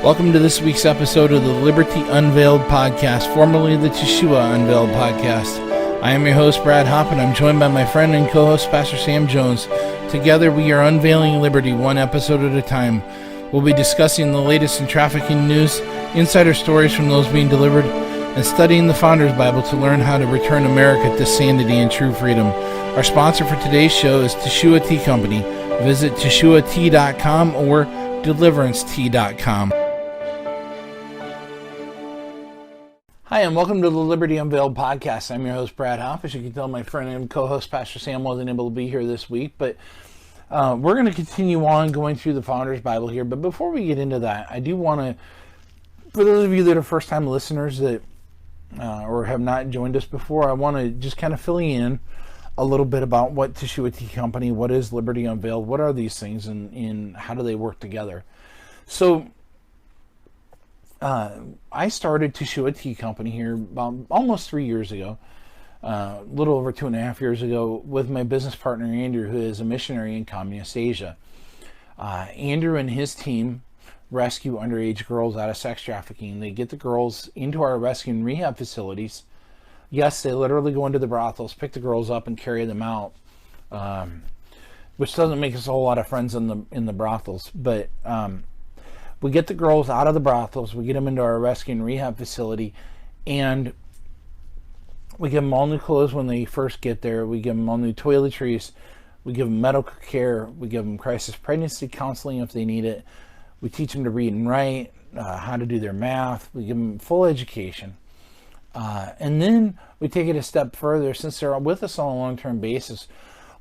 Welcome to this week's episode of the Liberty Unveiled podcast, formerly the Teshua Unveiled podcast. I am your host, Brad Hopp, and I'm joined by my friend and co-host, Pastor Sam Jones. Together, we are unveiling liberty one episode at a time. We'll be discussing the latest in trafficking news, insider stories from those being delivered, and studying the Founders Bible to learn how to return America to sanity and true freedom. Our sponsor for today's show is Teshua Tea Company. Visit TeshuaTea.com or DeliveranceTea.com. Hi, and welcome to the Liberty Unveiled podcast. I'm your host, Brad Hopp. As you can tell, my friend and co-host, Pastor Sam, wasn't able to be here this week, but we're going to continue on going through the Founders Bible here. But before we get into that, I do want to, for those of you that are first-time listeners that or have not joined us before, I want to just kind of fill you in a little bit about what Teshua Tea Company, what is Liberty Unveiled, what are these things, and how do they work together. So, I started Teshua Tea Company here about almost 3 years ago, a little over 2.5 years ago, with my business partner Andrew, who is a missionary in Communist Asia. Andrew and his team rescue underage girls out of sex trafficking. They get the girls into our rescue and rehab facilities. Yes, they literally go into the brothels, pick the girls up, and carry them out, which doesn't make us a whole lot of friends in the brothels, but we get the girls out of the brothels, we get them into our rescue and rehab facility, and we give them all new clothes when they first get there. We give them all new toiletries. We give them medical care. We give them crisis pregnancy counseling if they need it. We teach them to read and write, how to do their math. We give them full education. And then we take it a step further. Since they're with us on a long-term basis,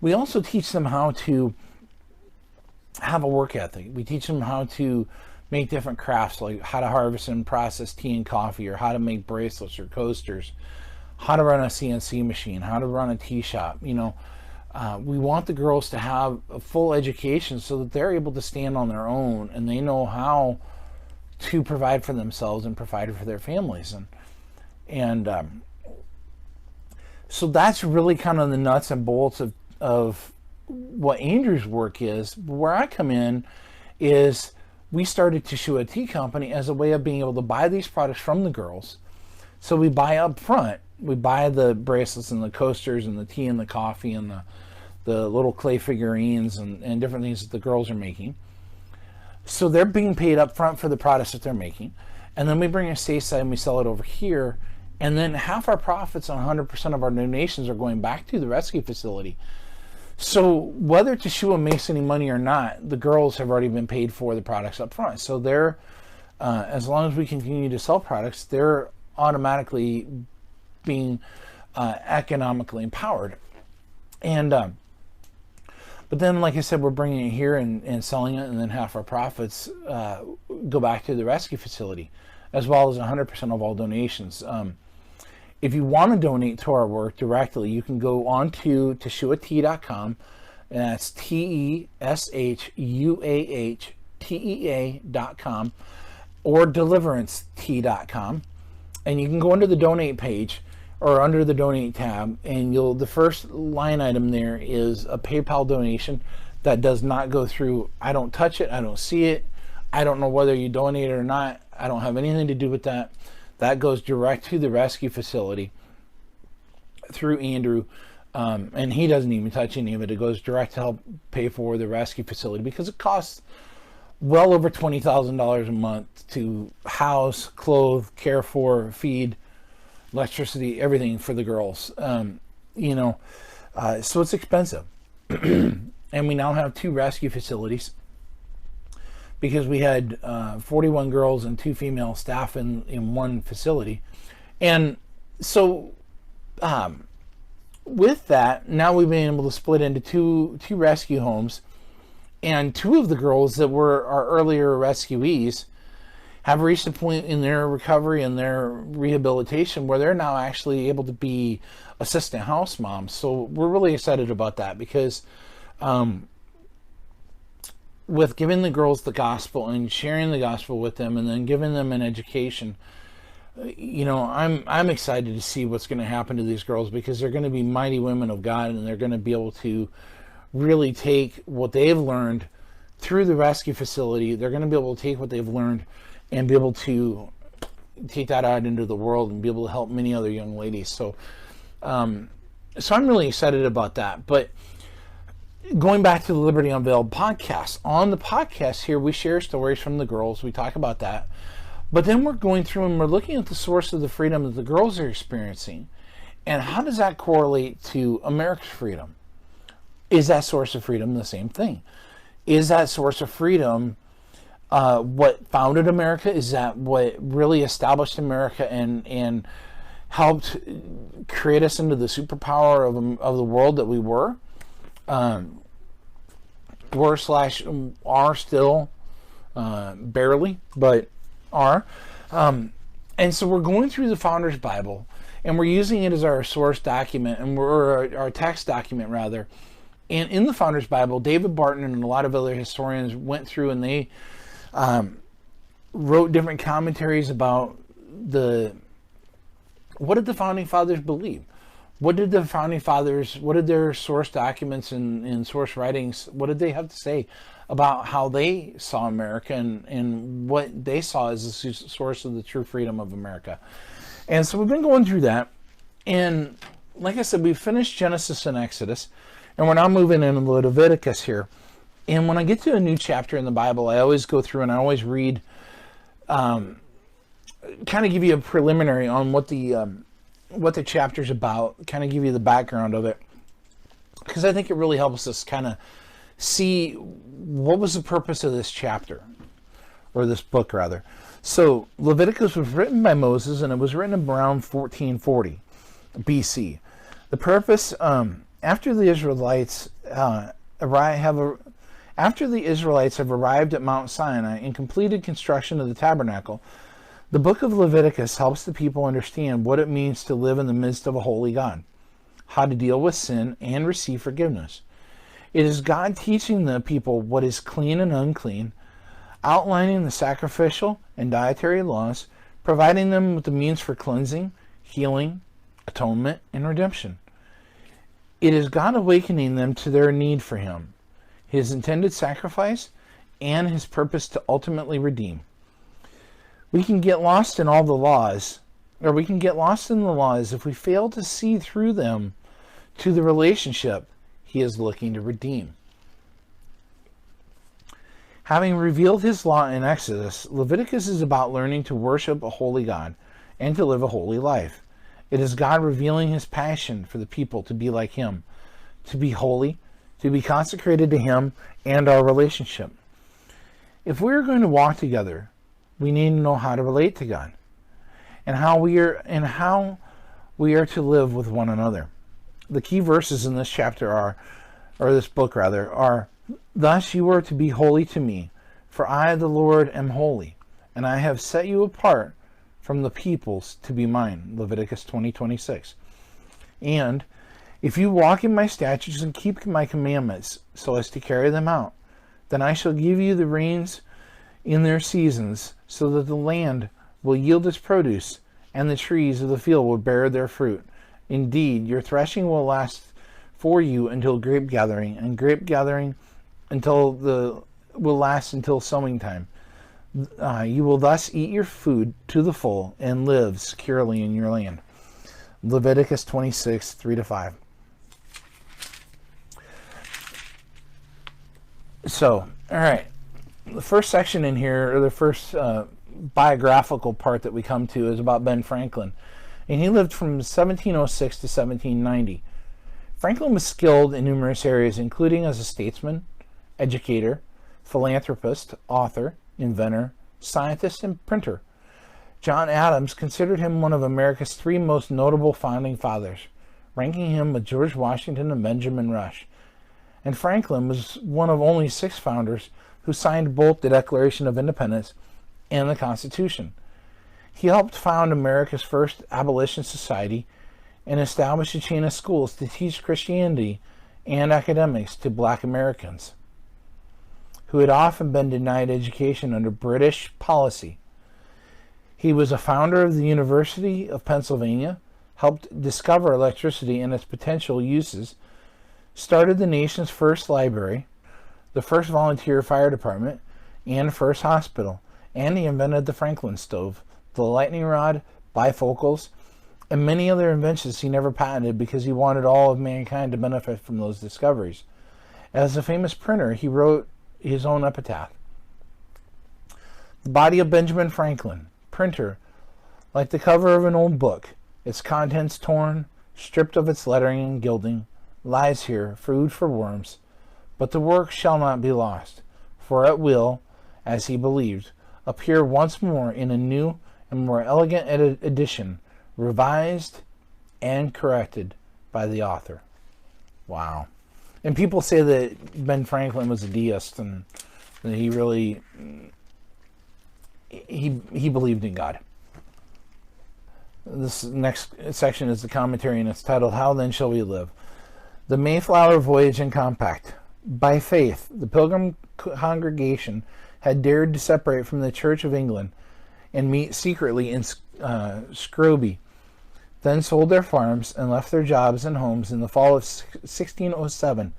we also teach them how to have a work ethic. We teach them how to make different crafts, like how to harvest and process tea and coffee, or how to make bracelets or coasters, how to run a CNC machine, how to run a tea shop. We want the girls to have a full education so that they're able to stand on their own and they know how to provide for themselves and provide for their families. And so that's really kind of the nuts and bolts of what Andrew's work is. Where I come in is we started Teshua Tea Company as a way of being able to buy these products from the girls. So we buy up front. We buy the bracelets and the coasters and the tea and the coffee and the little clay figurines and different things that the girls are making. So they're being paid up front for the products that they're making. And then we bring it stateside and we sell it over here. And then half our profits on 100% of our donations are going back to the rescue facility. So whether Teshua makes any money or not, the girls have already been paid for the products up front. So they're, as long as we continue to sell products, they're automatically being economically empowered. And but then, like I said, we're bringing it here and selling it, and then half our profits go back to the rescue facility, as well as 100% of all donations. If you want to donate to our work directly, you can go on to TeshuaTea.com, and that's TeshuaTea.com, or DeliveranceTea.com, and you can go under the donate page or under the donate tab, and the first line item there is a PayPal donation that does not go through. I don't touch it. I don't see it. I don't know whether you donate it or not. I don't have anything to do with that. That goes direct to the rescue facility through Andrew, and he doesn't even touch any of it. It goes direct to help pay for the rescue facility, because it costs well over $20,000 a month to house, clothe, care for, feed, electricity, everything for the girls. So it's expensive. And we now have 2 rescue facilities, because we had 41 girls and 2 female staff in one facility. And so with that, now we've been able to split into two rescue homes, and 2 of the girls that were our earlier rescuees have reached a point in their recovery and their rehabilitation where they're now actually able to be assistant house moms. So we're really excited about that, because with giving the girls the gospel and sharing the gospel with them and then giving them an education, I'm excited to see what's going to happen to these girls, because they're going to be mighty women of God, and they're going to be able to really take what they've learned through the rescue facility. They're going to be able to take what they've learned and be able to take that out into the world and be able to help many other young ladies. So I'm really excited about that. But going back to the Liberty Unveiled podcast, on the podcast here, we share stories from the girls. We talk about that. But then we're going through and we're looking at the source of the freedom that the girls are experiencing. And how does that correlate to America's freedom? Is that source of freedom the same thing? Is that source of freedom what founded America? Is that what really established America and helped create us into the superpower of the world that we were? Are still, barely, but are. And so we're going through the Founders Bible, and we're using it as our source document, and our text document rather. And in the Founders Bible, David Barton and a lot of other historians went through and they wrote different commentaries about what did the Founding Fathers believe? What did their source documents and source writings, what did they have to say about how they saw America and what they saw as the source of the true freedom of America? And so we've been going through that. And like I said, we finished Genesis and Exodus, and we're now moving into Leviticus here. And when I get to a new chapter in the Bible, I always go through and I always read, kind of give you a preliminary on what the chapter's about, kind of give you the background of it, because I think it really helps us kind of see what was the purpose of this chapter, or this book rather. So Leviticus was written by Moses, and it was written around 1440 BC. The purpose, after the Israelites have arrived at Mount Sinai and completed construction of the tabernacle, the book of Leviticus helps the people understand what it means to live in the midst of a holy God, how to deal with sin and receive forgiveness. It is God teaching the people what is clean and unclean, outlining the sacrificial and dietary laws, providing them with the means for cleansing, healing, atonement, and redemption. It is God awakening them to their need for Him, His intended sacrifice, and His purpose to ultimately redeem. We can get lost in all the laws, or we can get lost in the laws if we fail to see through them to the relationship He is looking to redeem. Having revealed His law in Exodus, Leviticus is about learning to worship a holy God and to live a holy life. It is God revealing His passion for the people to be like Him, to be holy, to be consecrated to Him and our relationship. If we're going to walk together, we need to know how to relate to God and how we are to live with one another. The key verses in this chapter or this book are, "Thus you are to be holy to me, for I, the Lord, am holy, and I have set you apart from the peoples to be mine," Leviticus 20:26. And, "If you walk in my statutes and keep my commandments so as to carry them out, then I shall give you the rains in their seasons, so that the land will yield its produce, and the trees of the field will bear their fruit. Indeed, your threshing will last for you until grape gathering, and grape gathering will last until sowing time. You will thus eat your food to the full and live securely in your land." Leviticus 26, 3-5. So, all right. The first section in here, or the first biographical part that we come to, is about Ben Franklin. And he lived from 1706 to 1790. Franklin was skilled in numerous areas, including as a statesman, educator, philanthropist, author, inventor, scientist, and printer. John Adams considered him one of America's 3 most notable founding fathers, ranking him with George Washington and Benjamin Rush. And Franklin was one of only 6 founders who signed both the Declaration of Independence and the Constitution. He helped found America's first abolition society and establish a chain of schools to teach Christianity and academics to Black Americans, who had often been denied education under British policy. He was a founder of the University of Pennsylvania, helped discover electricity and its potential uses, started the nation's first library, the first volunteer fire department, and first hospital, and he invented the Franklin stove, the lightning rod, bifocals, and many other inventions he never patented because he wanted all of mankind to benefit from those discoveries. As a famous printer, he wrote his own epitaph. The body of Benjamin Franklin, printer, like the cover of an old book, its contents torn, stripped of its lettering and gilding, lies here, food for worms. But the work shall not be lost, for it will, as he believed, appear once more in a new and more elegant edition, revised and corrected by the author. Wow. And people say that Ben Franklin was a deist and that he really he believed in God. This next section is the commentary, and it's titled, How Then Shall We Live? The Mayflower Voyage and Compact. By faith, the Pilgrim congregation had dared to separate from the Church of England and meet secretly in Scrooby, then sold their farms and left their jobs and homes in the fall of 1607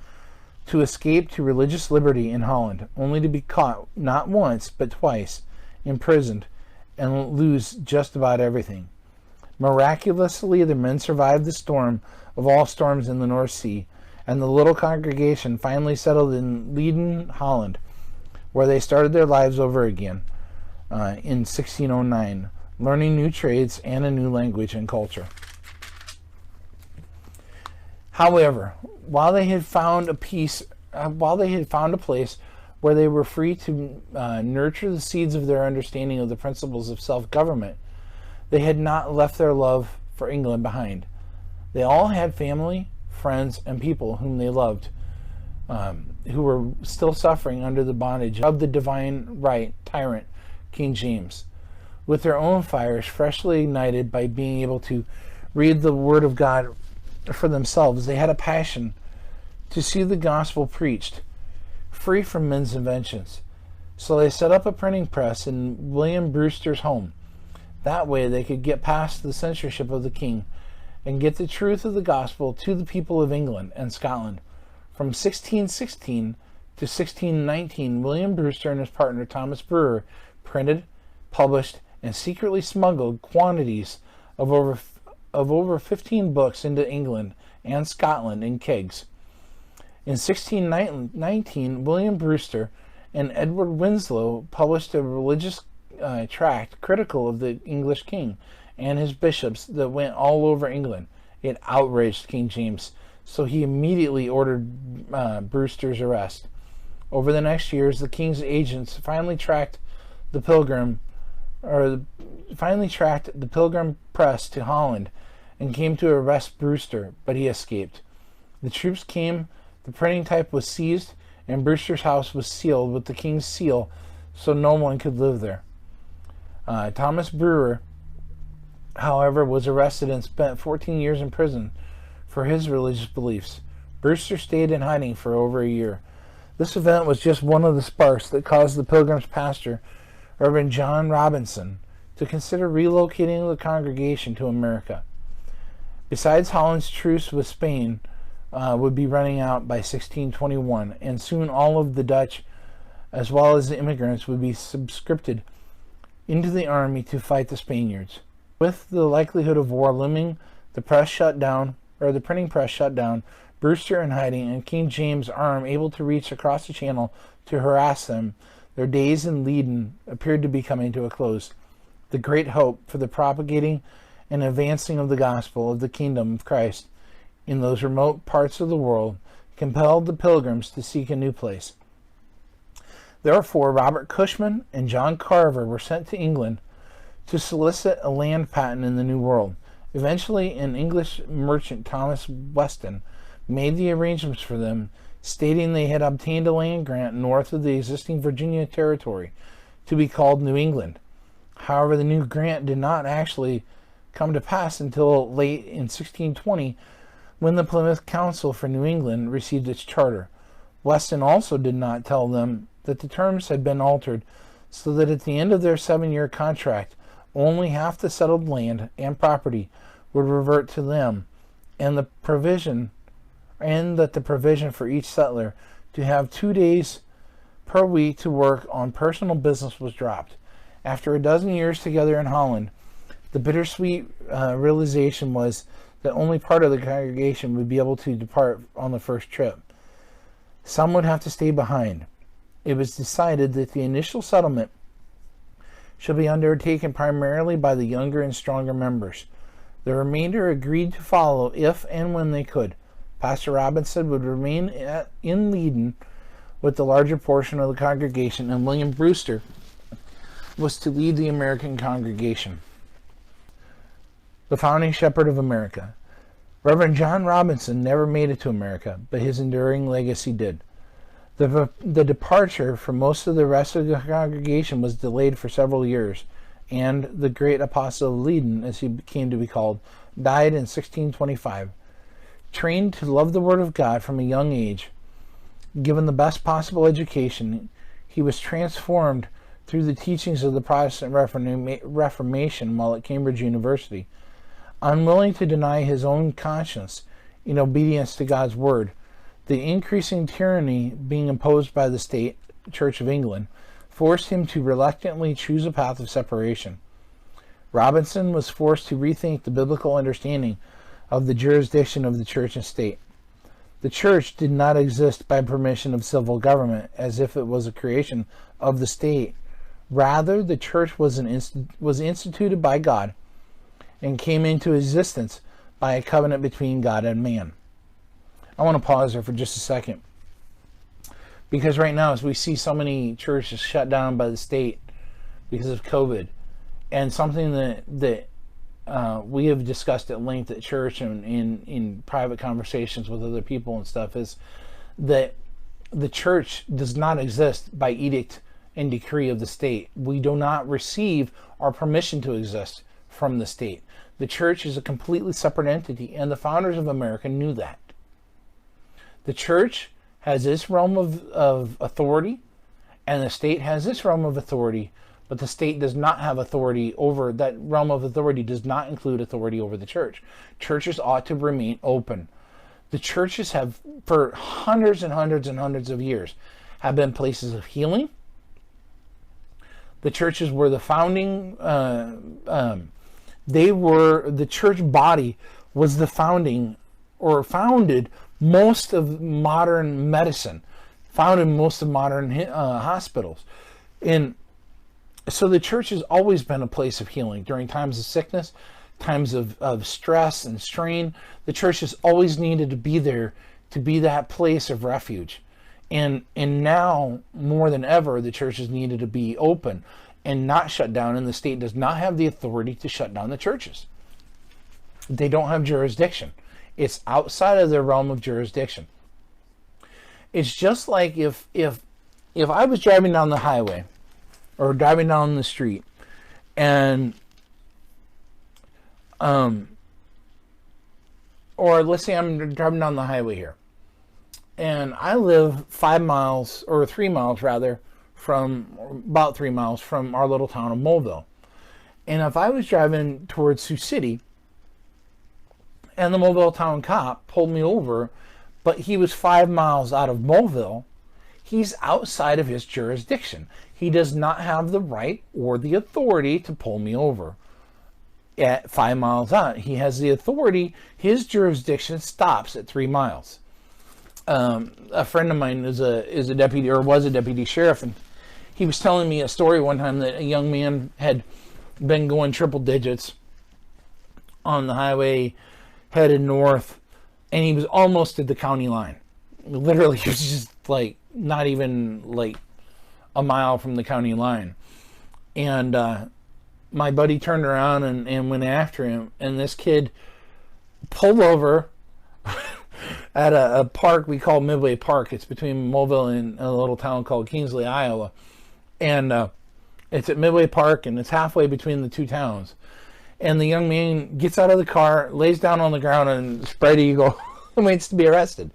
to escape to religious liberty in Holland, only to be caught not once but twice, imprisoned, and lose just about everything. Miraculously, the men survived the storm of all storms in the North Sea, and the little congregation finally settled in Leiden, Holland, where they started their lives over again in 1609, learning new trades and a new language and culture. However, while they had found a place where they were free to nurture the seeds of their understanding of the principles of self-government, they had not left their love for England behind. They all had family, friends, and people whom they loved, who were still suffering under the bondage of the divine right tyrant, King James. With their own fires freshly ignited by being able to read the Word of God for themselves, they had a passion to see the gospel preached, free from men's inventions. So they set up a printing press in William Brewster's home. That way they could get past the censorship of the king and get the truth of the gospel to the people of England and Scotland. From 1616 to 1619, William Brewster and his partner Thomas Brewer printed, published, and secretly smuggled quantities of over 15 books into England and Scotland in kegs. In 1619, William Brewster and Edward Winslow published a religious tract critical of the English king and his bishops that went all over England. It outraged King James, so he immediately ordered Brewster's arrest. Over the next years, the king's agents finally tracked the Pilgrim press to Holland and came to arrest Brewster, but he escaped. The troops came, the printing type was seized, and Brewster's house was sealed with the king's seal so no one could live there. Thomas Brewer, however, was arrested and spent 14 years in prison for his religious beliefs. Brewster stayed in hiding for over a year. This event was just one of the sparks that caused the Pilgrim's pastor, Reverend John Robinson, to consider relocating the congregation to America. Besides, Holland's truce with Spain would be running out by 1621, and soon all of the Dutch, as well as the immigrants, would be subscribed into the army to fight the Spaniards. With the likelihood of war looming, the printing press shut down, Brewster in hiding, and King James' arm able to reach across the channel to harass them, their days in Leiden appeared to be coming to a close. The great hope for the propagating and advancing of the gospel of the kingdom of Christ in those remote parts of the world compelled the Pilgrims to seek a new place. Therefore, Robert Cushman and John Carver were sent to England to solicit a land patent in the New World. Eventually, an English merchant, Thomas Weston, made the arrangements for them, stating they had obtained a land grant north of the existing Virginia territory to be called New England. However, the new grant did not actually come to pass until late in 1620, when the Plymouth Council for New England received its charter. Weston also did not tell them that the terms had been altered, so that at the end of their 7-year contract, only half the settled land and property would revert to them, and that the provision for each settler to have 2 days per week to work on personal business was dropped. After a dozen years together in Holland, the bittersweet realization was that only part of the congregation would be able to depart on the first trip. Some would have to stay behind. It was decided that the initial settlement should be undertaken primarily by the younger and stronger members. The remainder agreed to follow if and when they could. Pastor Robinson would remain in Leiden with the larger portion of the congregation, and William Brewster was to lead the American congregation. The founding shepherd of America. Reverend John Robinson never made it to America, but his enduring legacy did. The departure for most of the rest of the congregation was delayed for several years, and the great apostle of Leiden, as he came to be called, died in 1625. Trained to love the Word of God from a young age, given the best possible education, he was transformed through the teachings of the Protestant Reformation while at Cambridge University. Unwilling to deny his own conscience in obedience to God's Word, the increasing tyranny being imposed by the state Church of England forced him to reluctantly choose a path of separation. Robinson was forced to rethink the biblical understanding of the jurisdiction of the church and state. The church did not exist by permission of civil government as if it was a creation of the state. Rather, the church was instituted by God and came into existence by a covenant between God and man. I want to pause there for just a second, because right now, as we see so many churches shut down by the state because of COVID, and something that we have discussed at length at church and in private conversations with other people and stuff, is that the church does not exist by edict and decree of the state. We do not receive our permission to exist from the state. The church is a completely separate entity, and the founders of America knew that. The church has its realm of authority, and the state has its realm of authority, but the state does not have authority over that realm of authority, does not include authority over the church. Churches ought to remain open. The churches have, for hundreds and hundreds and hundreds of years, have been places of healing. The churches were the founding, the church body was the founding, or founded most of modern medicine, founded most of modern hospitals. And so the church has always been a place of healing during times of sickness, times of stress and strain. The church has always needed to be there, to be that place of refuge. And now, more than ever, the church has needed to be open and not shut down, and the state does not have the authority to shut down the churches. They don't have jurisdiction. It's outside of their realm of jurisdiction. It's just like if I was driving down the highway or driving down the street, and or let's say I'm driving down the highway here, and I live 5 miles, or 3 miles rather, about 3 miles from our little town of Mulville. And if I was driving towards Sioux City, and the Mulville town cop pulled me over, but he was 5 miles out of Mulville, he's outside of his jurisdiction. He does not have the right or the authority to pull me over at 5 miles out. He has the authority. His jurisdiction stops at 3 miles. A friend of mine is a deputy, or was a deputy sheriff, and he was telling me a story one time that a young man had been going triple digits on the highway headed north, and he was almost at the county line. Literally, he was just like not even like a mile from the county line. And my buddy turned around and went after him, and this kid pulled over at a park we call Midway Park. It's between Mulville and a little town called Kingsley, Iowa. And it's at Midway Park, and it's halfway between the two towns. And the young man gets out of the car, lays down on the ground, and spread eagle waits to be arrested.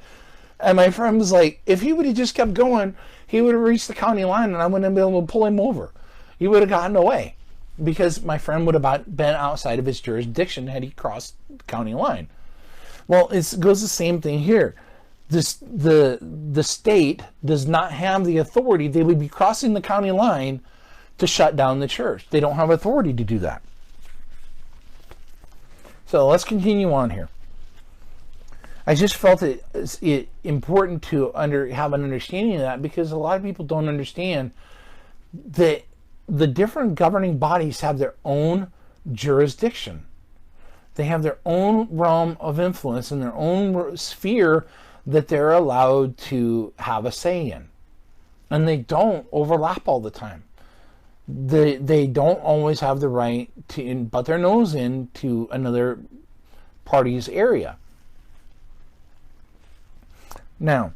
And my friend was like, if he would have just kept going, he would have reached the county line, and I wouldn't have been able to pull him over. He would have gotten away, because my friend would have been outside of his jurisdiction had he crossed the county line. Well, it goes the same thing here. The state does not have the authority. They would be crossing the county line to shut down the church. They don't have authority to do that. So let's continue on here. I just felt it important to have an understanding of that, because a lot of people don't understand that the different governing bodies have their own jurisdiction. They have their own realm of influence and their own sphere that they're allowed to have a say in. And they don't overlap all the time. They don't always have the right to butt their nose into another party's area. Now,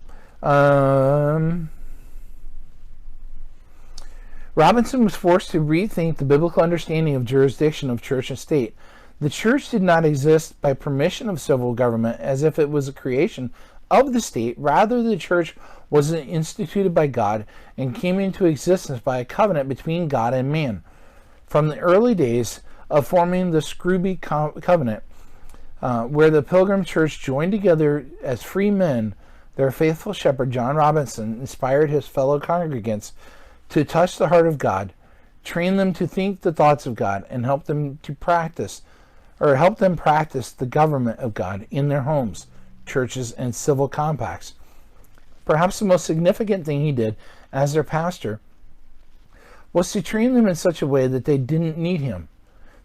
Robinson was forced to rethink the biblical understanding of jurisdiction of church and state. The church did not exist by permission of civil government as if it was a creation of the state. Rather, the church was instituted by God and came into existence by a covenant between God and man. From the early days of forming the Scrooby Covenant, where the Pilgrim Church joined together as free men, their faithful shepherd, John Robinson, inspired his fellow congregants to touch the heart of God, train them to think the thoughts of God, and help them practice the government of God in their homes, churches, and civil compacts. Perhaps the most significant thing he did as their pastor was to train them in such a way that they didn't need him.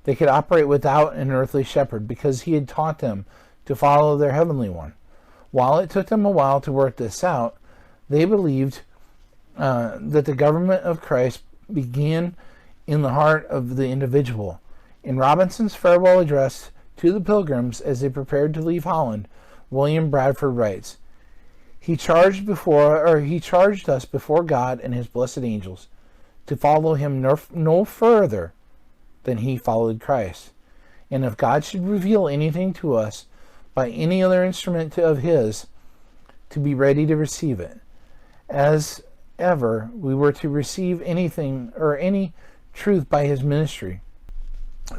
They could operate without an earthly shepherd because he had taught them to follow their heavenly one. While it took them a while to work this out, they believed that the government of Christ began in the heart of the individual. In Robinson's farewell address to the Pilgrims as they prepared to leave Holland, William Bradford writes, He charged us before God and his blessed angels to follow him no further than he followed Christ. And if God should reveal anything to us by any other instrument of his, to be ready to receive it. As ever we were to receive anything or any truth by his ministry.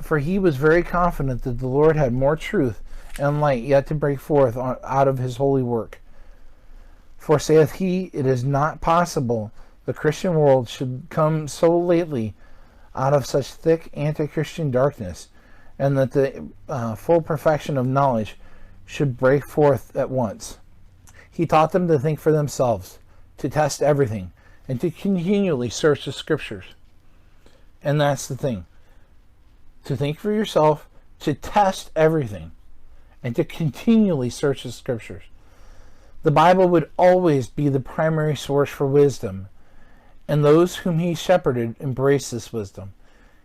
For he was very confident that the Lord had more truth and light yet to break forth out of his holy work. For saith he, it is not possible the Christian world should come so lately out of such thick anti-Christian darkness, and that the full perfection of knowledge should break forth at once. He taught them to think for themselves, to test everything, and to continually search the scriptures. And that's the thing. To think for yourself, to test everything, and to continually search the scriptures. The Bible would always be the primary source for wisdom, and those whom he shepherded embraced this wisdom.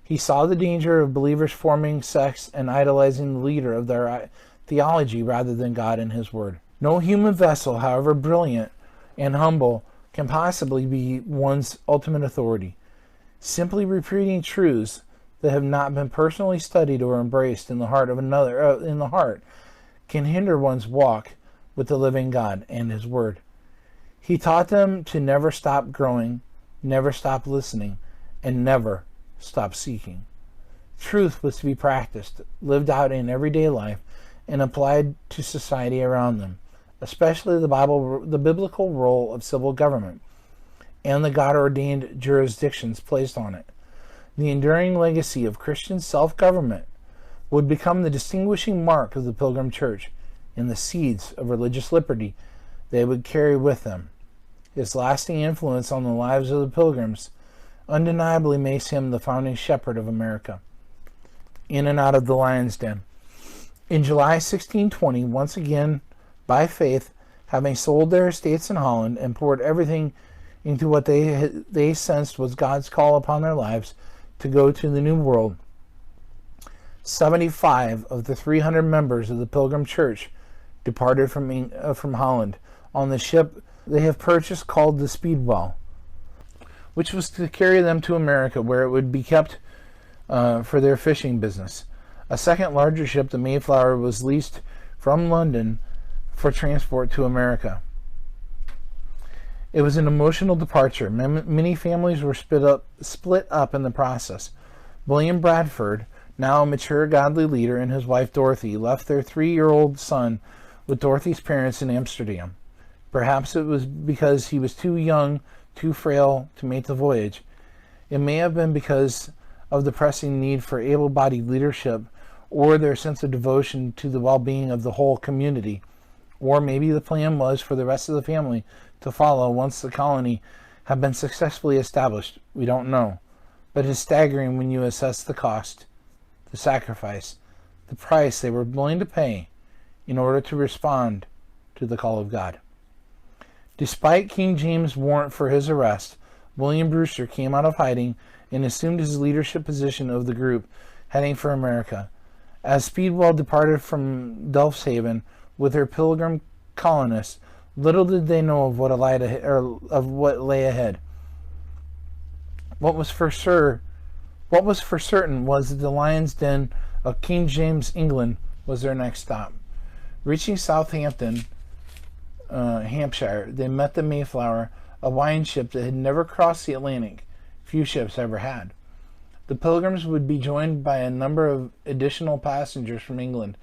He saw the danger of believers forming sects and idolizing the leader of their theology rather than God and his word. No human vessel, however brilliant and humble, can possibly be one's ultimate authority. Simply repeating truths that have not been personally studied or embraced in the heart of another, can hinder one's walk with the living God and his word. He taught them to never stop growing, never stop listening, and never stop seeking. Truth was to be practiced, lived out in everyday life, and applied to society around them, especially the biblical role of civil government and the God-ordained jurisdictions placed on it. The enduring legacy of Christian self-government would become the distinguishing mark of the Pilgrim Church and the seeds of religious liberty they would carry with them. His lasting influence on the lives of the Pilgrims undeniably makes him the founding shepherd of America. In and out of the lion's den. In July 1620, once again, by faith, having sold their estates in Holland and poured everything into what they sensed was God's call upon their lives to go to the New World, 75 of the 300 members of the Pilgrim Church departed from Holland on the ship they have purchased called the Speedwell, which was to carry them to America, where it would be kept for their fishing business. A second larger ship, the Mayflower, was leased from London for transport to America. It was an emotional departure. Many families were split up in the process. William Bradford, now a mature godly leader, and his wife Dorothy left their 3-year-old son with Dorothy's parents in Amsterdam. Perhaps it was because he was too young, too frail to make the voyage, It may have been because of the pressing need for able-bodied leadership, or their sense of devotion to the well-being of the whole community. Or maybe the plan was for the rest of the family to follow once the colony had been successfully established. We don't know. But it is staggering when you assess the cost, the sacrifice, the price they were willing to pay in order to respond to the call of God. Despite King James' warrant for his arrest, William Brewster came out of hiding and assumed his leadership position of the group, heading for America. As Speedwell departed from Delfshaven with her Pilgrim colonists, little did they know of what lay ahead. What was for certain was that the lion's den of King James, England, was their next stop. Reaching Southampton, Hampshire, they met the Mayflower, a wine ship that had never crossed the Atlantic. Few ships ever had. The Pilgrims would be joined by a number of additional passengers from England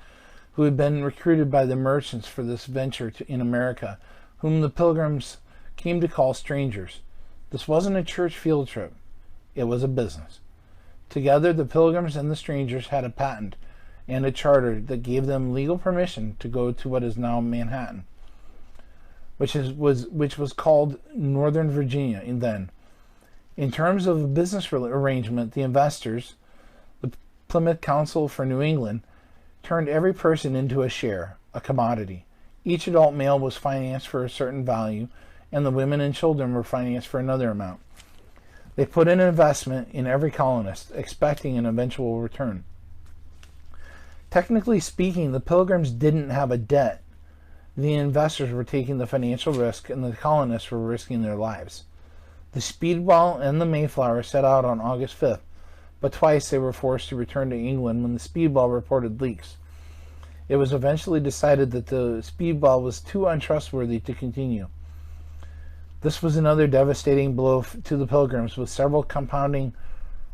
who had been recruited by the merchants for this venture in America, whom the Pilgrims came to call strangers. This wasn't a church field trip. It was a business. Together, the Pilgrims and the strangers had a patent and a charter that gave them legal permission to go to what is now Manhattan, which was called Northern Virginia then. In terms of a business arrangement, the investors, the Plymouth Council for New England, turned every person into a share, a commodity. Each adult male was financed for a certain value, and the women and children were financed for another amount. They put an investment in every colonist, expecting an eventual return. Technically speaking, the Pilgrims didn't have a debt. The investors were taking the financial risk, and the colonists were risking their lives. The Speedwell and the Mayflower set out on August 5th, but twice they were forced to return to England when the Speedwell reported leaks. It was eventually decided that the Speedwell was too untrustworthy to continue. This was another devastating blow to the Pilgrims, with several compounding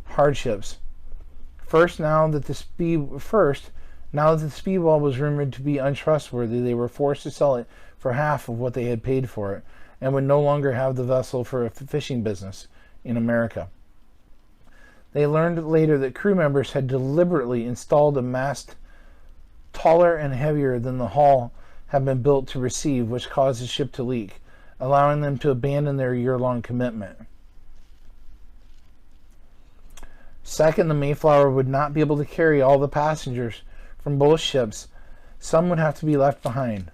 hardships. Now that the Speedwell was rumored to be untrustworthy, they were forced to sell it for half of what they had paid for it, and would no longer have the vessel for a fishing business in America. They learned later that crew members had deliberately installed a mast taller and heavier than the hull had been built to receive, which caused the ship to leak, allowing them to abandon their year-long commitment. Second, the Mayflower would not be able to carry all the passengers from both ships. Some would have to be left behind.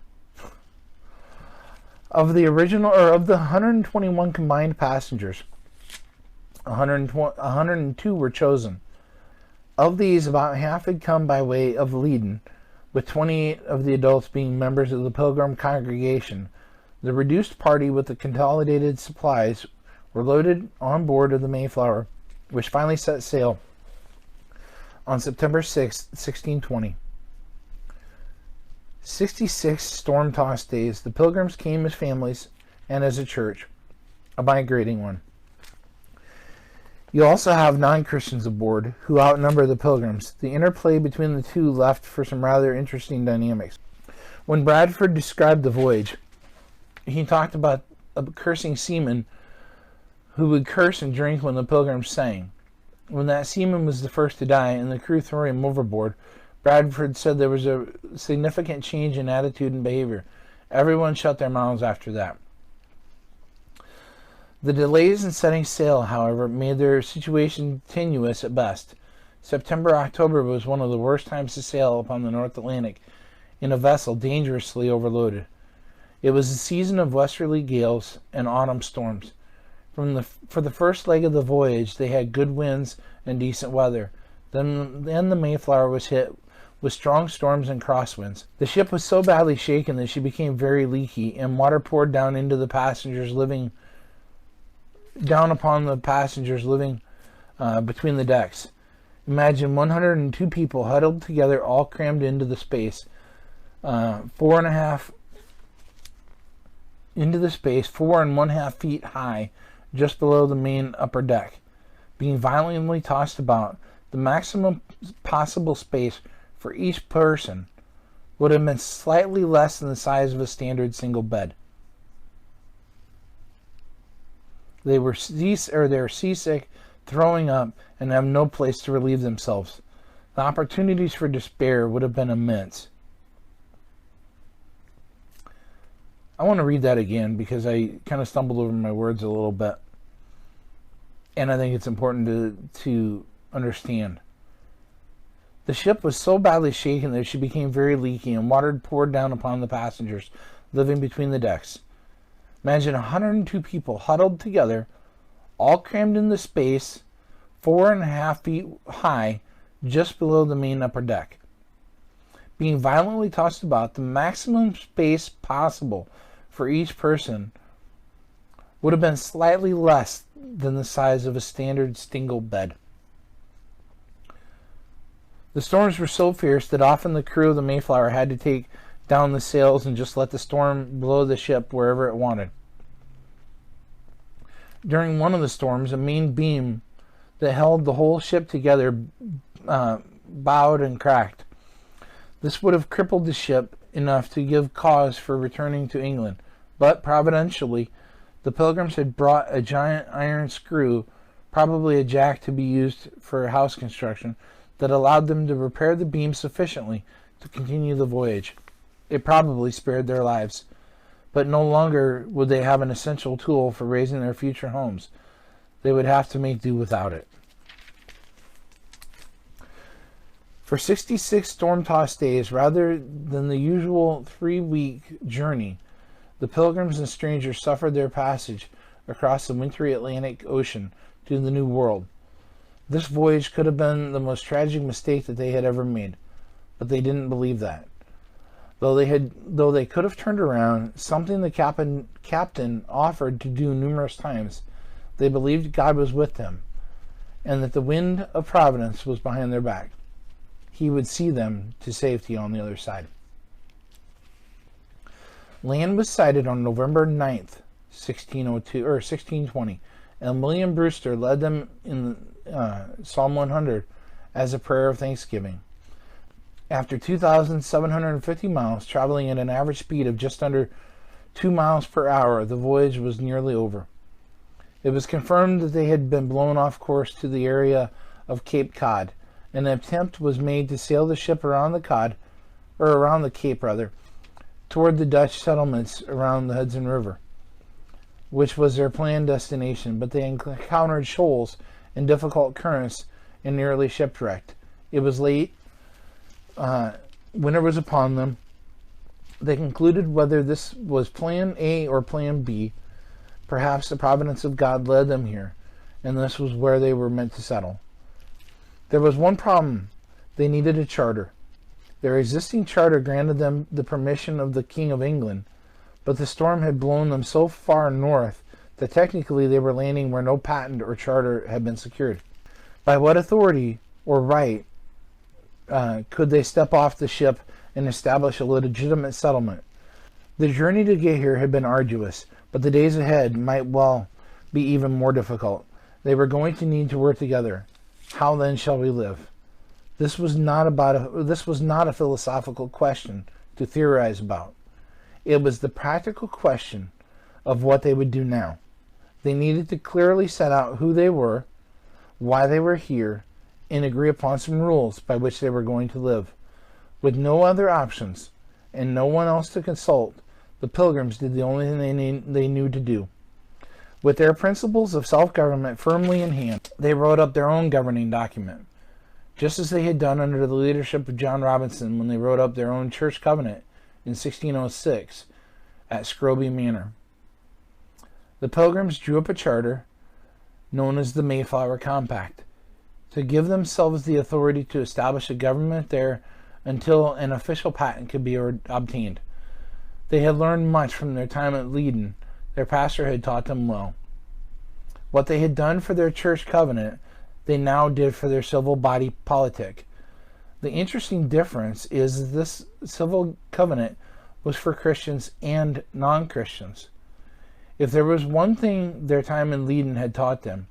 Of the 121 combined passengers, 102 were chosen. Of these, about half had come by way of Leiden, with 28 of the adults being members of the Pilgrim congregation. The reduced party with the consolidated supplies were loaded on board of the Mayflower, which finally set sail on September 6, 1620. 66 storm-tossed days. The Pilgrims came as families and as a church, a migrating one. You also have non-Christians aboard who outnumber the Pilgrims. The interplay between the two left for some rather interesting dynamics. When Bradford described the voyage, he talked about a cursing seaman who would curse and drink when the Pilgrims sang. When that seaman was the first to die and the crew threw him overboard, Bradford said there was a significant change in attitude and behavior. Everyone shut their mouths after that. The delays in setting sail, however, made their situation tenuous at best. September-October was one of the worst times to sail upon the North Atlantic in a vessel dangerously overloaded. It was the season of westerly gales and autumn storms. For the first leg of the voyage, they had good winds and decent weather. Then the Mayflower was hit with strong storms and crosswinds. The ship was so badly shaken that she became very leaky, and water poured down upon the passengers living between the decks. Imagine 102 people huddled together, all crammed into the space, 4.5 feet high, just below the main upper deck, being violently tossed about. The maximum possible space for each person would have been slightly less than the size of a standard single bed. They were seasick, throwing up, and have no place to relieve themselves. The opportunities for despair would have been immense. I want to read that again because I kind of stumbled over my words a little bit. And I think it's important to understand. The ship was so badly shaken that she became very leaky, and water poured down upon the passengers living between the decks. Imagine 102 people huddled together, all crammed in the space 4.5 feet high just below the main upper deck. Being violently tossed about, the maximum space possible for each person would have been slightly less than the size of a standard single bed. The storms were so fierce that often the crew of the Mayflower had to take down the sails and just let the storm blow the ship wherever it wanted. During one of the storms, a main beam that held the whole ship together bowed and cracked. This would have crippled the ship enough to give cause for returning to England, but providentially, the Pilgrims had brought a giant iron screw, probably a jack to be used for house construction, that allowed them to repair the beam sufficiently to continue the voyage. It probably spared their lives, but no longer would they have an essential tool for raising their future homes. They would have to make do without it. For 66 storm-tossed days, rather than the usual 3-week journey, the Pilgrims and strangers suffered their passage across the wintry Atlantic Ocean to the New World. This voyage could have been the most tragic mistake that they had ever made, but they didn't believe that. Though they could have turned around, something the captain offered to do numerous times, they believed God was with them, and that the wind of providence was behind their back. He would see them to safety on the other side. Land was sighted on November 9th, 1620, and William Brewster led them in Psalm 100 as a prayer of thanksgiving. After 2,750 miles, traveling at an average speed of just under 2 miles per hour, the voyage was nearly over. It was confirmed that they had been blown off course to the area of Cape Cod. An attempt was made to sail the ship around the Cape, toward the Dutch settlements around the Hudson River, which was their planned destination, but they encountered shoals and difficult currents and nearly shipwrecked. It was late. Winter was upon them. They concluded whether this was plan A or plan B. Perhaps the providence of God led them here, and this was where they were meant to settle. There was one problem. They needed a charter. Their existing charter granted them the permission of the King of England, but the storm had blown them so far north that technically they were landing where no patent or charter had been secured. By what authority or right could they step off the ship and establish a legitimate settlement? The journey to get here had been arduous, but the days ahead might well be even more difficult. They were going to need to work together. How then shall we live? This was not a philosophical question to theorize about. It was the practical question of what they would do now. They needed to clearly set out who they were, why they were here, and agree upon some rules by which they were going to live. With no other options and no one else to consult, the Pilgrims did the only thing they knew to do. With their principles of self-government firmly in hand, they wrote up their own governing document, just as they had done under the leadership of John Robinson when they wrote up their own church covenant in 1606 at Scroby Manor. The Pilgrims drew up a charter known as the Mayflower Compact to give themselves the authority to establish a government there until an official patent could be obtained. They had learned much from their time at Leiden. Their pastor had taught them well. What they had done for their church covenant, they now did for their civil body politic. The interesting difference is this civil covenant was for Christians and non-Christians. If there was one thing their time in Leiden had taught them,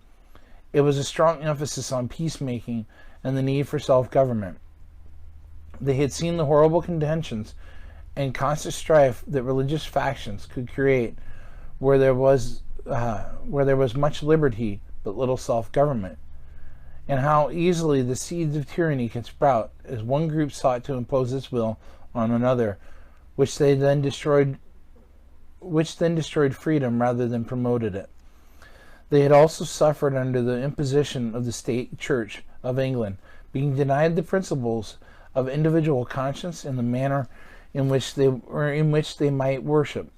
it was a strong emphasis on peacemaking and the need for self-government. They had seen the horrible contentions and constant strife that religious factions could create where there was much liberty but little self-government. and how easily the seeds of tyranny can sprout as one group sought to impose its will on another, which then destroyed freedom rather than promoted it. They had also suffered under the imposition of the state church of England, being denied the principles of individual conscience and the manner in which they might worship.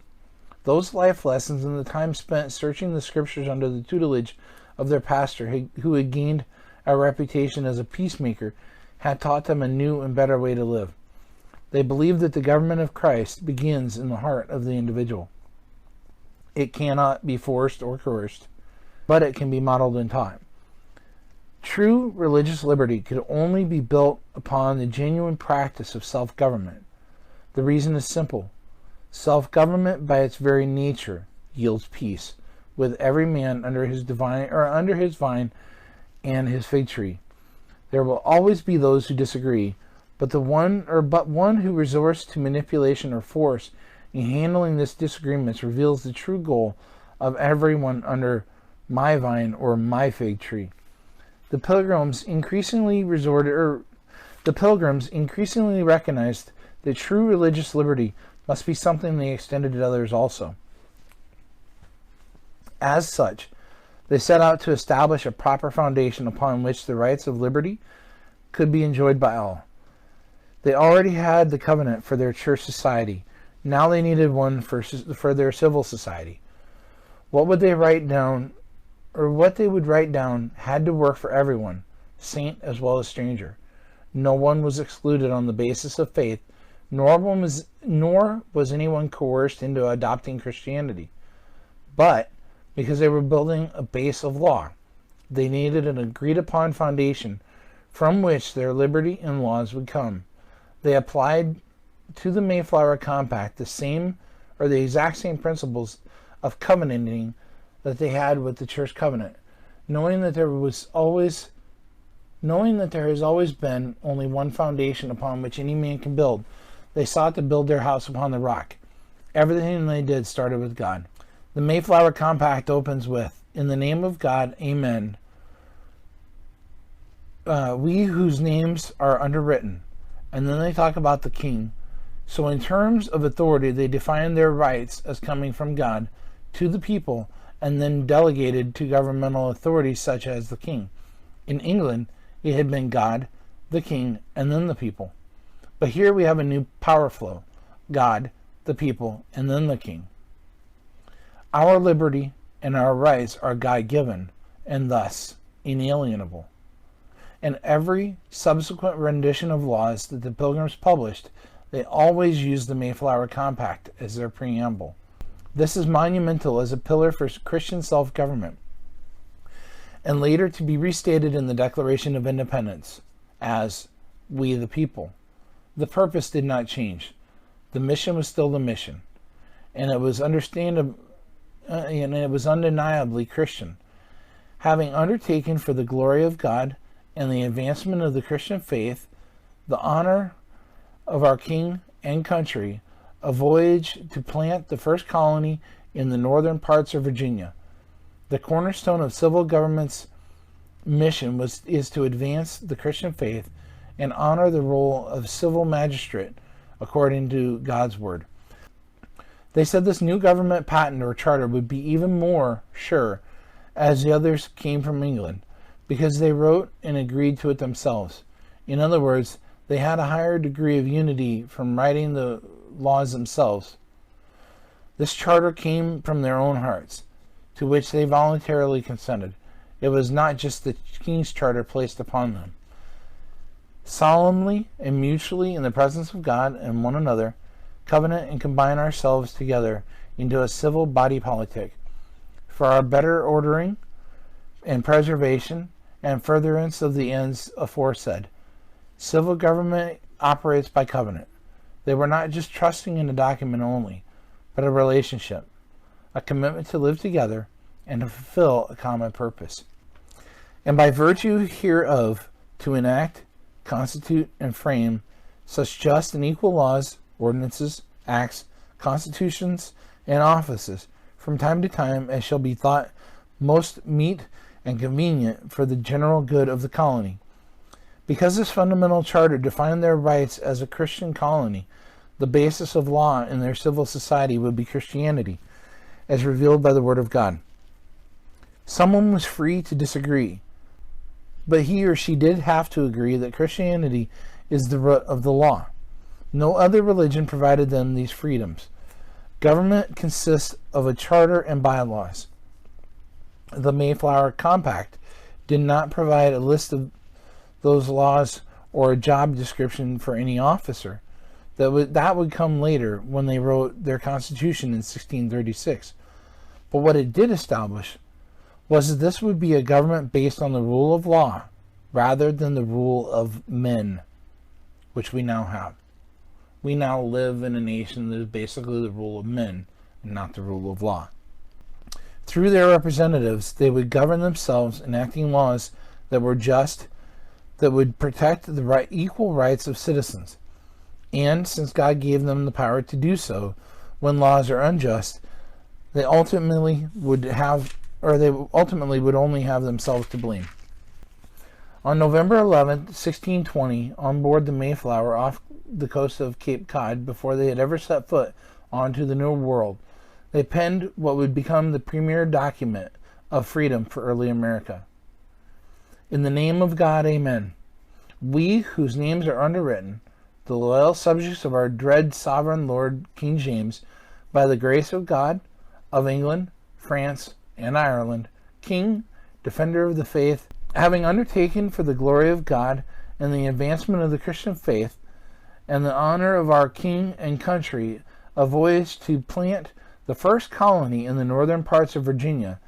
Those life lessons and the time spent searching the scriptures under the tutelage of their pastor, who had gained a reputation as a peacemaker, had taught them a new and better way to live. They believed that the government of Christ begins in the heart of the individual. It cannot be forced or coerced, but it can be modeled and taught. True religious liberty could only be built upon the genuine practice of self-government. The reason is simple. Self-government by its very nature yields peace, with every man under his vine and his fig tree. There will always be those who disagree, but one who resorts to manipulation or force in handling this disagreements reveals the true goal of everyone under my vine or my fig tree. The Pilgrims increasingly recognized that true religious liberty must be something they extended to others also. As such, they set out to establish a proper foundation upon which the rights of liberty could be enjoyed by all. They already had the covenant for their church society. Now they needed one for their civil society. What they would write down had to work for everyone, saint as well as stranger. No one was excluded on the basis of faith, nor was anyone coerced into adopting Christianity. But because they were building a base of law, they needed an agreed-upon foundation from which their liberty and laws would come. They applied to the Mayflower Compact the exact same principles of covenanting that they had with the church covenant, knowing that there has always been only one foundation upon which any man can build. They sought to build their house upon the rock. Everything they did started with God. The Mayflower Compact opens with, "In the name of God, amen. We whose names are underwritten." And then they talk about the king. So in terms of authority, they define their rights as coming from God to the people and then delegated to governmental authorities such as the king. In England, it had been God, the king, and then the people. But here we have a new power flow. God, the people, and then the king. Our liberty and our rights are God-given and thus inalienable. And every subsequent rendition of laws that the Pilgrims published, they always used the Mayflower Compact as their preamble. This is monumental as a pillar for Christian self-government, and later to be restated in the Declaration of Independence as "We the People." The purpose did not change. The mission was still the mission, and it was undeniably Christian. Having undertaken for the glory of God and the advancement of the Christian faith, the honor of our king and country, a voyage to plant the first colony in the northern parts of Virginia. The cornerstone of civil government's mission is to advance the Christian faith and honor the role of civil magistrate according to God's word. They said this new government patent or charter would be even more sure as the others came from England, because they wrote and agreed to it themselves. In other words, they had a higher degree of unity from writing the laws themselves. This charter came from their own hearts, to which they voluntarily consented. It was not just the king's charter placed upon them. Solemnly and mutually in the presence of God and one another, covenant and combine ourselves together into a civil body politic for our better ordering and preservation and furtherance of the ends aforesaid. Civil government operates by covenant. They were not just trusting in a document only, but a relationship, a commitment to live together and to fulfill a common purpose. And by virtue hereof, to enact, constitute, and frame such just and equal laws, ordinances, acts, constitutions, and offices from time to time as shall be thought most meet and convenient for the general good of the colony. Because this fundamental charter defined their rights as a Christian colony, the basis of law in their civil society would be Christianity, as revealed by the Word of God. Someone was free to disagree, but he or she did have to agree that Christianity is the root of the law. No other religion provided them these freedoms. Government consists of a charter and bylaws. The Mayflower Compact did not provide a list of those laws or a job description for any officer. That would come later when they wrote their Constitution in 1636. But what it did establish was that this would be a government based on the rule of law rather than the rule of men, which we now have. We now live in a nation that is basically the rule of men and not the rule of law. Through their representatives, they would govern themselves, enacting laws that were just, that would protect the equal rights of citizens. And since God gave them the power to do so, when laws are unjust, they ultimately would only have themselves to blame. On November 11, 1620, on board the Mayflower off the coast of Cape Cod, before they had ever set foot onto the New World, they penned what would become the premier document of freedom for early America. In the name of God, amen. We, whose names are underwritten, the loyal subjects of our dread sovereign Lord King James, by the grace of God, of England, France, and Ireland, King, defender of the faith, having undertaken for the glory of God and the advancement of the Christian faith, and the honor of our King and country, a voyage to plant the first colony in the northern parts of Virginia,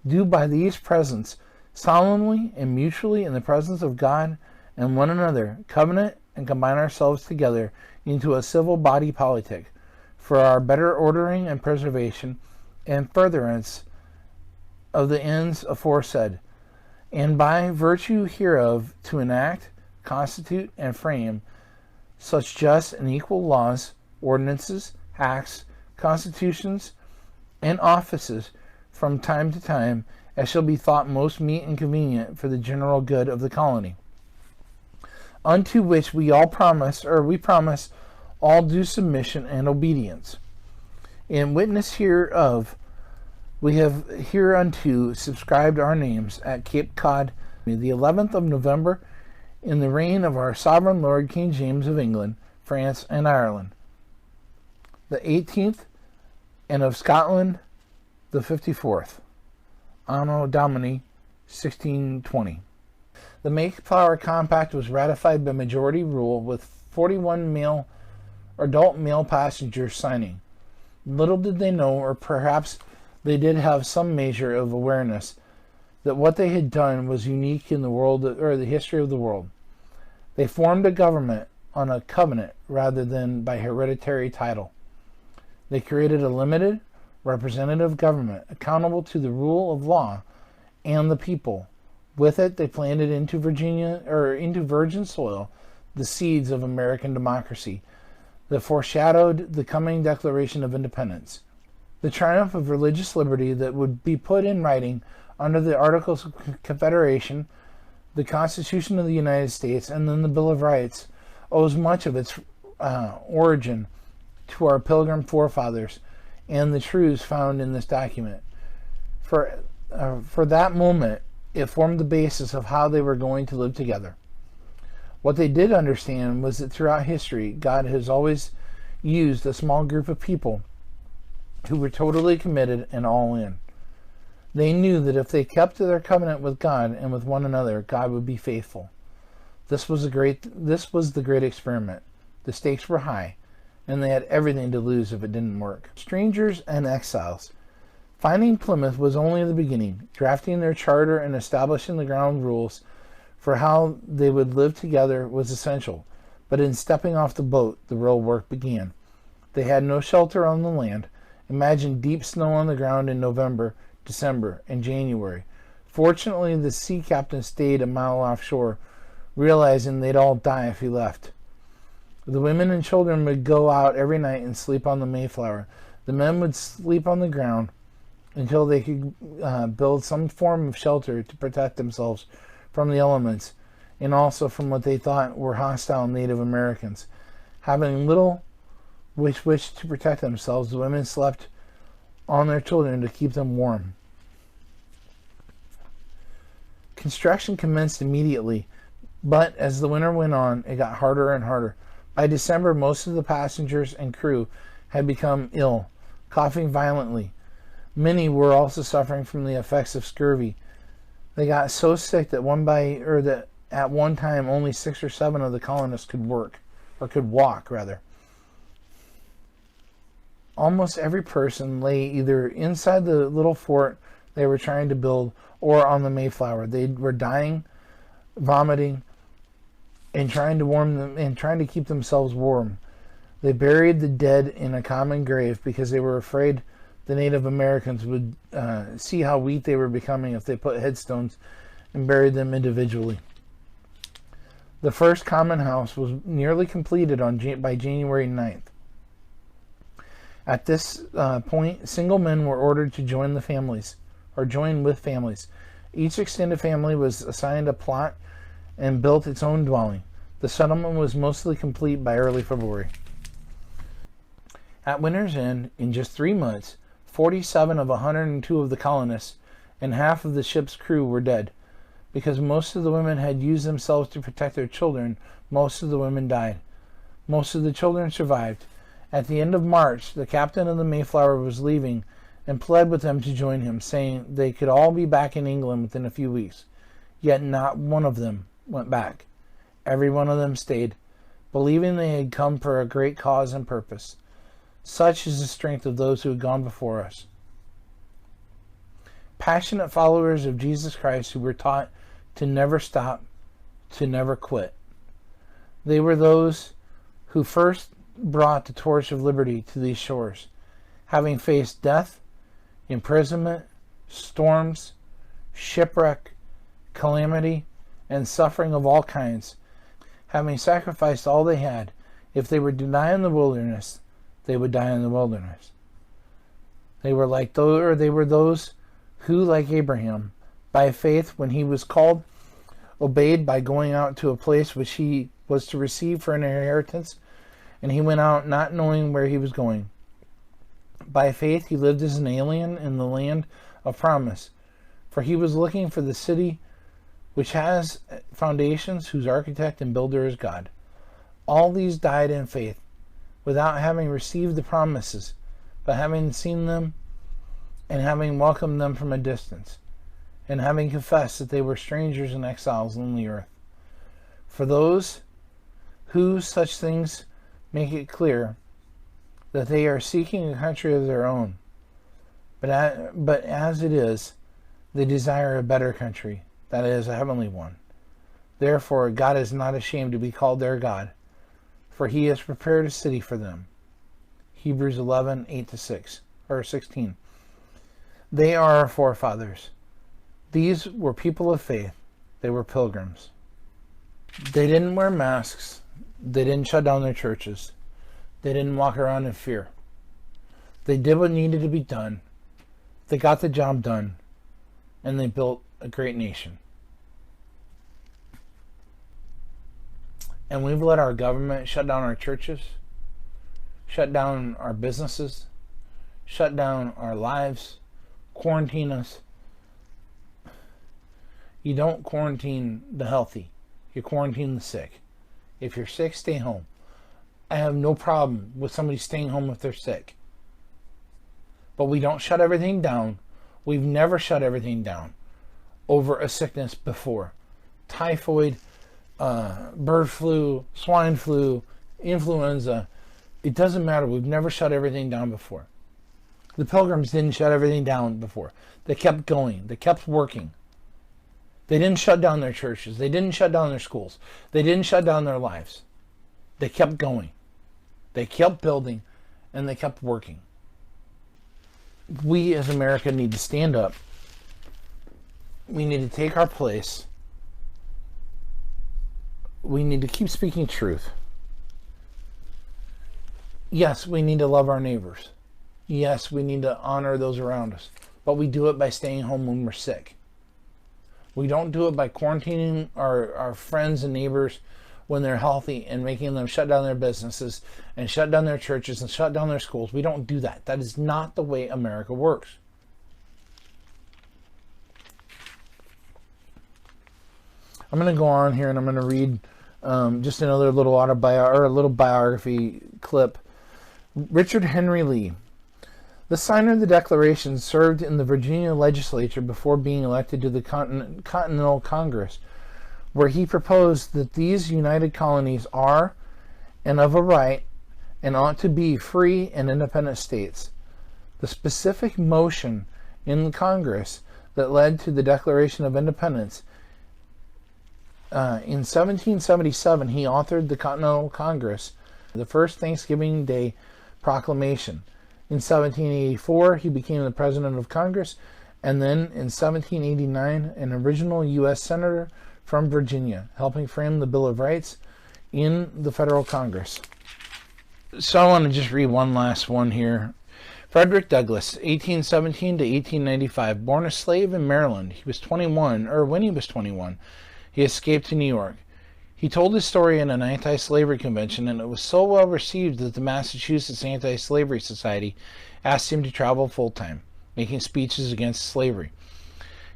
do by these presents solemnly and mutually in the presence of God and one another covenant and combine ourselves together into a civil body politic for our better ordering and preservation and furtherance of the ends aforesaid, and by virtue hereof to enact, constitute, and frame such just and equal laws, ordinances, acts, constitutions, and offices from time to time as shall be thought most meet and convenient for the general good of the colony. Unto which we promise all due submission and obedience. In witness hereof, we have hereunto subscribed our names at Cape Cod, the 11th of November, in the reign of our sovereign Lord King James of England, France, and Ireland, the 18th, and of Scotland, the 54th, Anno Domini 1620. The Mayflower Compact was ratified by majority rule with 41 adult male passengers signing. Little did they know, or perhaps they did have some measure of awareness, that what they had done was unique in the world or the history of the world. They formed a government on a covenant rather than by hereditary title. They created a limited, representative government accountable to the rule of law and the people. With it, they planted into virgin soil the seeds of American democracy that foreshadowed the coming Declaration of Independence, the triumph of religious liberty that would be put in writing under the Articles of Confederation, the Constitution of the United States, and then the Bill of Rights, owes much of its origin to our Pilgrim forefathers and the truths found in this document. For that moment, it formed the basis of how they were going to live together. What they did understand was that throughout history, God has always used a small group of people who were totally committed and all in. They knew that if they kept to their covenant with God and with one another, God would be faithful. This was the great experiment. The stakes were high, and they had everything to lose if it didn't work. Strangers and exiles. Finding Plymouth was only the beginning. Drafting their charter and establishing the ground rules for how they would live together was essential. But in stepping off the boat, the real work began. They had no shelter on the land. Imagine deep snow on the ground in November, December, and January. Fortunately, the sea captain stayed a mile offshore, realizing they'd all die if he left. The women and children would go out every night and sleep on the Mayflower. The men would sleep on the ground, until they could build some form of shelter to protect themselves from the elements and also from what they thought were hostile Native Americans. Having little with which to protect themselves, the women slept on their children to keep them warm. Construction commenced immediately, but as the winter went on, it got harder and harder. By December, most of the passengers and crew had become ill, coughing violently. Many were also suffering from the effects of scurvy. They got so sick that at one time only 6 or 7 of the colonists could walk. Almost every person lay either inside the little fort they were trying to build or on the Mayflower. They were dying, vomiting, and trying to keep themselves warm. They buried the dead in a common grave because they were afraid the Native Americans would see how weak they were becoming if they put headstones and buried them individually. The first common house was nearly completed by January 9th. At this point, single men were ordered to join with families. Each extended family was assigned a plot and built its own dwelling. The settlement was mostly complete by early February. At winter's end, in just 3 months, 47 of 102 of the colonists and half of the ship's crew were dead. Because most of the women had used themselves to protect their children, most of the women died. Most of the children survived. At the end of March, the captain of the Mayflower was leaving and pled with them to join him, saying they could all be back in England within a few weeks. Yet not one of them went back. Every one of them stayed, believing they had come for a great cause and purpose. Such is the strength of those who had gone before us. Passionate followers of Jesus Christ who were taught to never stop, to never quit. They were those who first brought the torch of liberty to these shores, having faced death, imprisonment, storms, shipwreck, calamity, and suffering of all kinds. Having sacrificed all they had, if they were to die in the wilderness, they would die in the wilderness. They were those who, like Abraham, by faith, when he was called, obeyed by going out to a place which he was to receive for an inheritance, and he went out not knowing where he was going. By faith he lived as an alien in the land of promise, for he was looking for the city which has foundations, whose architect and builder is God. All these died in faith, without having received the promises, but having seen them and having welcomed them from a distance, and having confessed that they were strangers and exiles on the earth. For those who such things make it clear that they are seeking a country of their own. But as it is, they desire a better country, that is, a heavenly one. Therefore, God is not ashamed to be called their God, for he has prepared a city for them. Hebrews 11, 16. They are our forefathers. These were people of faith. They were pilgrims. They didn't wear masks. They didn't shut down their churches. They didn't walk around in fear. They did what needed to be done. They got the job done. And they built a great nation. And we've let our government shut down our churches, shut down our businesses, shut down our lives, quarantine us. You don't quarantine the healthy. You quarantine the sick. If you're sick, stay home. I have no problem with somebody staying home if they're sick. But we don't shut everything down. We've never shut everything down over a sickness before. Typhoid, bird flu, swine flu, influenza. It doesn't matter. We've never shut everything down before. The Pilgrims didn't shut everything down before. They kept going. They kept working. They didn't shut down their churches. They didn't shut down their schools. They didn't shut down their lives. They kept going. They kept building, and they kept working. We as America need to stand up. We need to take our place. We need to keep speaking truth. Yes, we need to love our neighbors. Yes, we need to honor those around us. but we do it by staying home when we're sick. We don't do it by quarantining our friends and neighbors when they're healthy and making them shut down their businesses and shut down their churches and shut down their schools. We don't do that. That is not the way America works. I'm going to go on here and I'm going to read just another little biography clip. Richard Henry Lee. The signer of the Declaration served in the Virginia legislature before being elected to the Continental Congress, where he proposed that these united colonies are, and of a right, and ought to be free and independent states. The specific motion in the Congress that led to the Declaration of Independence in 1777, he authored the Continental Congress, the first Thanksgiving Day proclamation. In 1784, he became the President of Congress, and then in 1789, an original U.S. Senator from Virginia, helping frame the Bill of Rights in the Federal Congress. So I want to just read one last one here. Frederick Douglass, 1817 to 1895, born a slave in Maryland. When he was 21, he escaped to New York. He told his story in an anti-slavery convention, and it was so well received that the Massachusetts Anti-Slavery Society asked him to travel full-time, making speeches against slavery.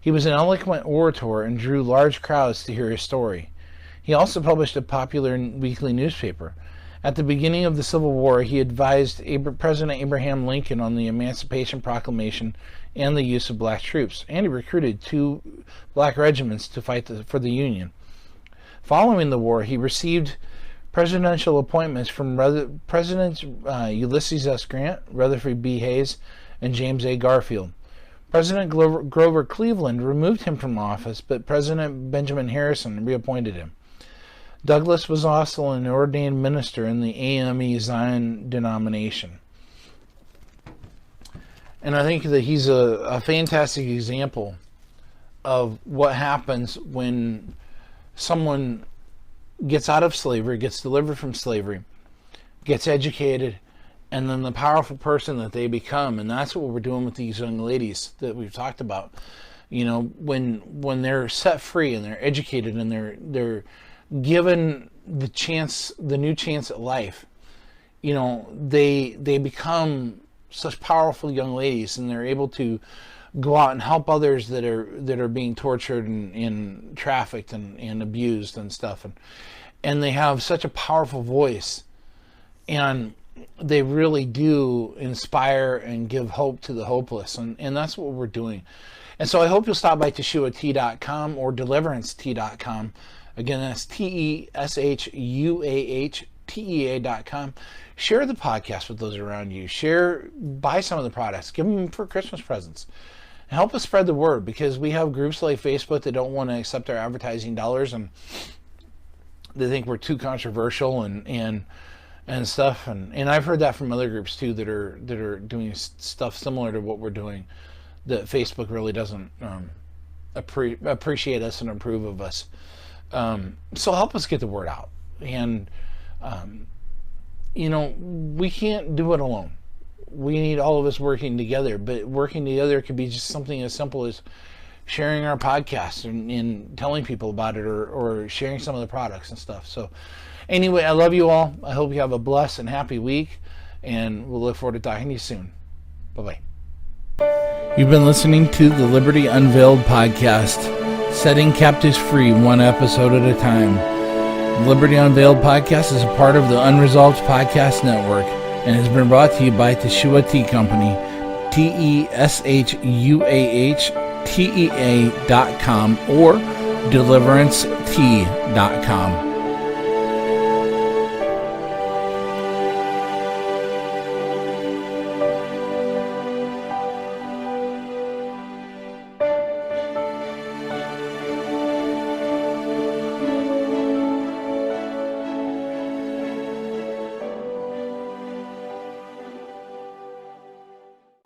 He was an eloquent orator and drew large crowds to hear his story. He also published a popular weekly newspaper. At the beginning of the Civil War, he advised President Abraham Lincoln on the Emancipation Proclamation and the use of black troops, and he recruited 2 black regiments to fight for the Union. Following the war, he received presidential appointments from Presidents Ulysses S. Grant, Rutherford B. Hayes, and James A. Garfield. President Grover Cleveland removed him from office, but President Benjamin Harrison reappointed him. Douglass was also an ordained minister in the AME Zion denomination. And I think that he's a fantastic example of what happens when someone gets out of slavery, gets delivered from slavery, gets educated, and then the powerful person that they become. And that's what we're doing with these young ladies that we've talked about. You know, when they're set free and they're educated and they're given the new chance at life, you know, they become such powerful young ladies, and they're able to go out and help others that are being tortured and trafficked and abused and stuff, and they have such a powerful voice, and they really do inspire and give hope to the hopeless, and that's what we're doing. And so I hope you'll stop by teshuat.com or deliverancetea.com. Again, that's teshuatea.com. Share the podcast with those around you. Buy some of the products. Give them for Christmas presents. And help us spread the word, because we have groups like Facebook that don't want to accept our advertising dollars, and they think we're too controversial and stuff. And I've heard that from other groups too that are doing stuff similar to what we're doing, that Facebook really doesn't appreciate us and approve of us. So help us get the word out. And you know, we can't do it alone. We need all of us working together, but working together could be just something as simple as sharing our podcast and telling people about it, or sharing some of the products and stuff. So anyway, I love you all. I hope you have a blessed and happy week, and we'll look forward to talking to you soon. Bye-bye. You've been listening to the Liberty Unveiled podcast, setting captives free one episode at a time. The Liberty Unveiled podcast is a part of the Unresolved Podcast Network and has been brought to you by Teshuat Tea Company, TESHUAHTEA.com or DeliveranceTea.com.